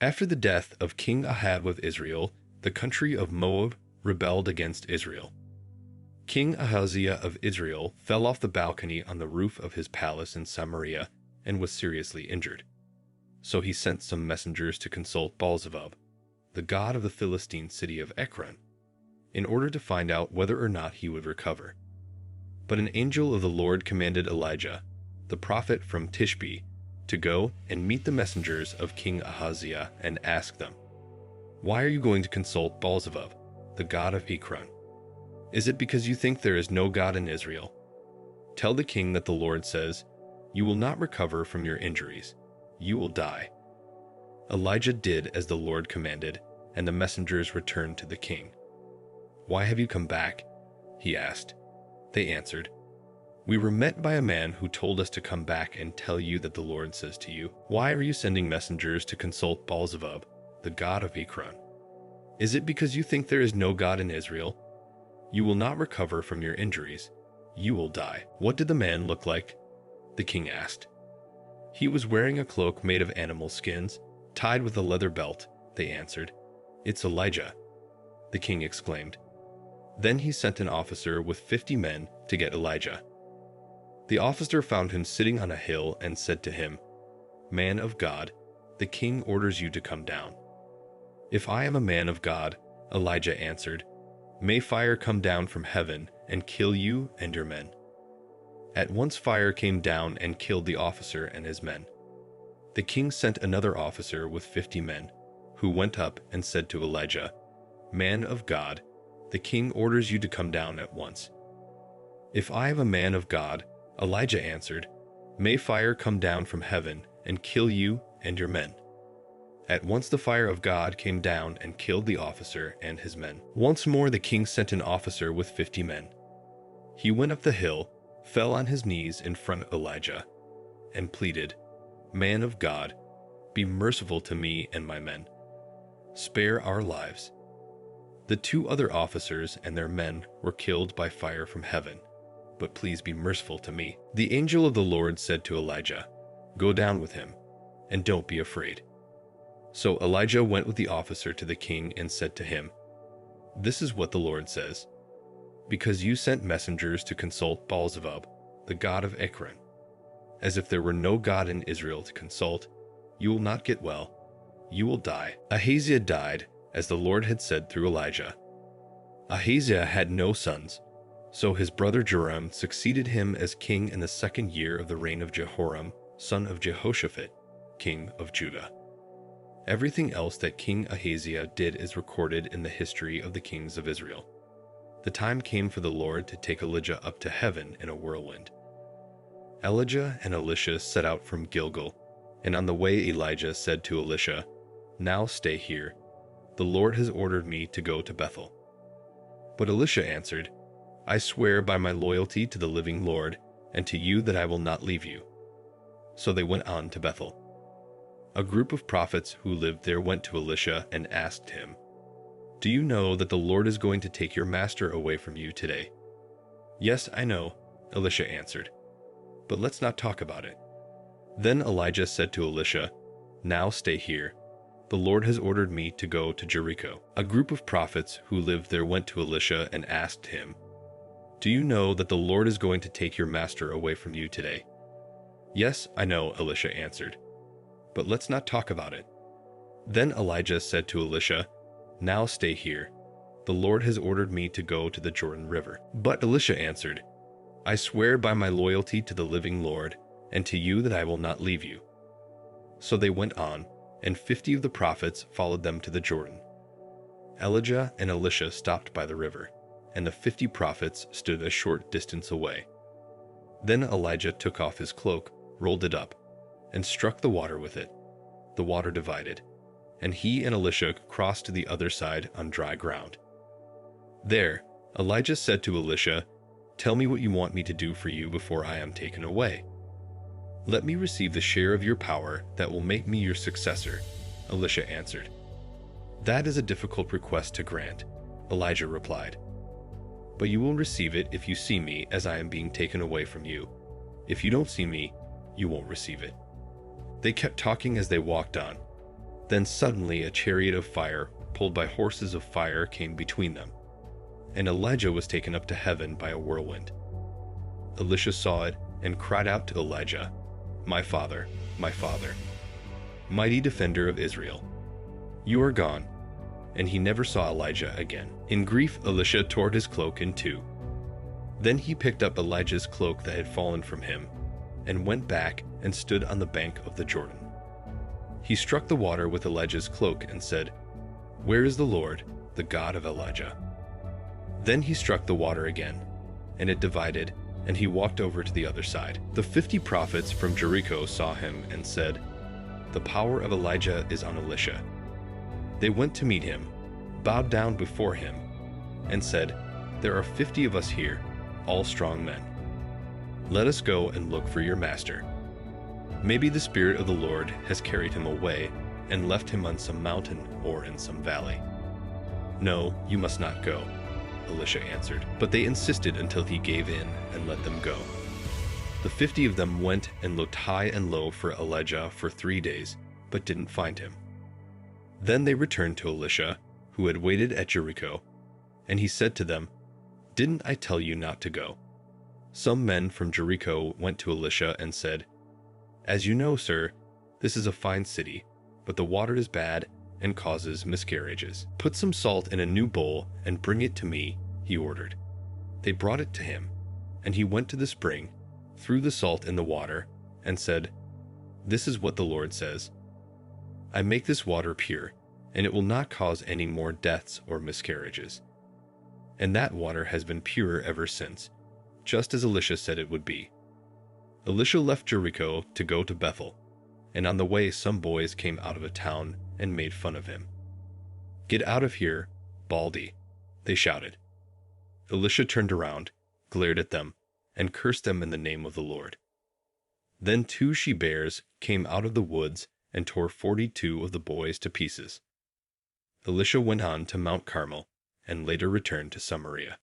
After the death of King Ahaziah of Israel, the country of Moab rebelled against Israel. King Ahaziah of Israel fell off the balcony on the roof of his palace in Samaria and was seriously injured. So he sent some messengers to consult Baalzebub, the god of the Philistine city of Ekron, in order to find out whether or not he would recover. But an angel of the Lord commanded Elijah, the prophet from Tishbe, to go and meet the messengers of King Ahaziah and ask them, "Why are you going to consult Baalzebub, the god of Ekron? Is it because you think there is no God in Israel? Tell the king that the Lord says, you will not recover from your injuries. You will die." Elijah did as the Lord commanded, and the messengers returned to the king. "Why have you come back?" he asked. They answered, "We were met by a man who told us to come back and tell you that the Lord says to you, why are you sending messengers to consult Baalzebub, the god of Ekron? Is it because you think there is no God in Israel? You will not recover from your injuries. You will die." "What did the man look like?" the king asked. "He was wearing a cloak made of animal skins, tied with a leather belt," they answered. "It's Elijah," the king exclaimed. Then he sent an officer with 50 men to get Elijah. The officer found him sitting on a hill and said to him, "Man of God, the king orders you to come down." "If I am a man of God," Elijah answered, "may fire come down from heaven and kill you and your men." At once fire came down and killed the officer and his men. The king sent another officer with 50 men, who went up and said to Elijah, "Man of God, the king orders you to come down at once." "If I am a man of God," Elijah answered, "may fire come down from heaven and kill you and your men." At once the fire of God came down and killed the officer and his men. Once more the king sent an officer with 50 men. He went up the hill, fell on his knees in front of Elijah, and pleaded, "Man of God, be merciful to me and my men. Spare our lives." The 2 other officers and their men were killed by fire from heaven, but please be merciful to me. The angel of the Lord said to Elijah, "Go down with him, and don't be afraid." So Elijah went with the officer to the king and said to him, "This is what the Lord says. Because you sent messengers to consult Baalzebub, the god of Ekron, as if there were no God in Israel to consult, you will not get well. You will die." Ahaziah died, as the Lord had said through Elijah. Ahaziah had no sons, so his brother Joram succeeded him as king in the 2nd year of the reign of Jehoram, son of Jehoshaphat, king of Judah. Everything else that King Ahaziah did is recorded in the history of the kings of Israel. The time came for the Lord to take Elijah up to heaven in a whirlwind. Elijah and Elisha set out from Gilgal, and on the way Elijah said to Elisha, "Now stay here. The Lord has ordered me to go to Bethel." But Elisha answered, "I swear by my loyalty to the living Lord and to you that I will not leave you." So they went on to Bethel. A group of prophets who lived there went to Elisha and asked him, "Do you know that the Lord is going to take your master away from you today?" "Yes, I know," Elisha answered, "but let's not talk about it." Then Elijah said to Elisha, "Now stay here. The Lord has ordered me to go to Jericho." A group of prophets who lived there went to Elisha and asked him, "Do you know that the Lord is going to take your master away from you today?" "Yes, I know," Elisha answered, "but let's not talk about it." Then Elijah said to Elisha, "Now stay here. The Lord has ordered me to go to the Jordan River." But Elisha answered, "I swear by my loyalty to the living Lord and to you that I will not leave you." So they went on, and 50 of the prophets followed them to the Jordan. Elijah and Elisha stopped by the river, and the 50 prophets stood a short distance away. Then Elijah took off his cloak, rolled it up, and struck the water with it. The water divided, and he and Elisha crossed to the other side on dry ground. There, Elijah said to Elisha, "Tell me what you want me to do for you before I am taken away." "Let me receive the share of your power that will make me your successor," Elisha answered. "That is a difficult request to grant," Elijah replied. "But you will receive it if you see me as I am being taken away from you. If you don't see me, you won't receive it." They kept talking as they walked on. Then suddenly a chariot of fire, pulled by horses of fire, came between them, and Elijah was taken up to heaven by a whirlwind. Elisha saw it and cried out to Elijah, my father, mighty defender of Israel, you are gone." And he never saw Elijah again. In grief, Elisha tore his cloak in two. Then he picked up Elijah's cloak that had fallen from him, and went back and stood on the bank of the Jordan. He struck the water with Elijah's cloak and said, "Where is the Lord, the God of Elijah?" Then he struck the water again, and it divided, and he walked over to the other side. The 50 prophets from Jericho saw him and said, "The power of Elijah is on Elisha." They went to meet him, bowed down before him, and said, "There are 50 of us here, all strong men. Let us go and look for your master. Maybe the Spirit of the Lord has carried him away and left him on some mountain or in some valley." "No, you must not go," Elisha answered. But they insisted until he gave in and let them go. The 50 of them went and looked high and low for Elijah for 3 days, but didn't find him. Then they returned to Elisha, who had waited at Jericho, and he said to them, "Didn't I tell you not to go?" Some men from Jericho went to Elisha and said, "As you know, sir, this is a fine city, but the water is bad and causes miscarriages. Put some salt in a new bowl and bring it to me," he ordered. They brought it to him, and he went to the spring, threw the salt in the water, and said, "This is what the Lord says. I make this water pure, and it will not cause any more deaths or miscarriages." And that water has been pure ever since, just as Elisha said it would be. Elisha left Jericho to go to Bethel, and on the way some boys came out of a town and made fun of him. "Get out of here, Baldy," they shouted. Elisha turned around, glared at them, and cursed them in the name of the Lord. Then 2 she-bears came out of the woods and tore 42 of the boys to pieces. Elisha went on to Mount Carmel, and later returned to Samaria.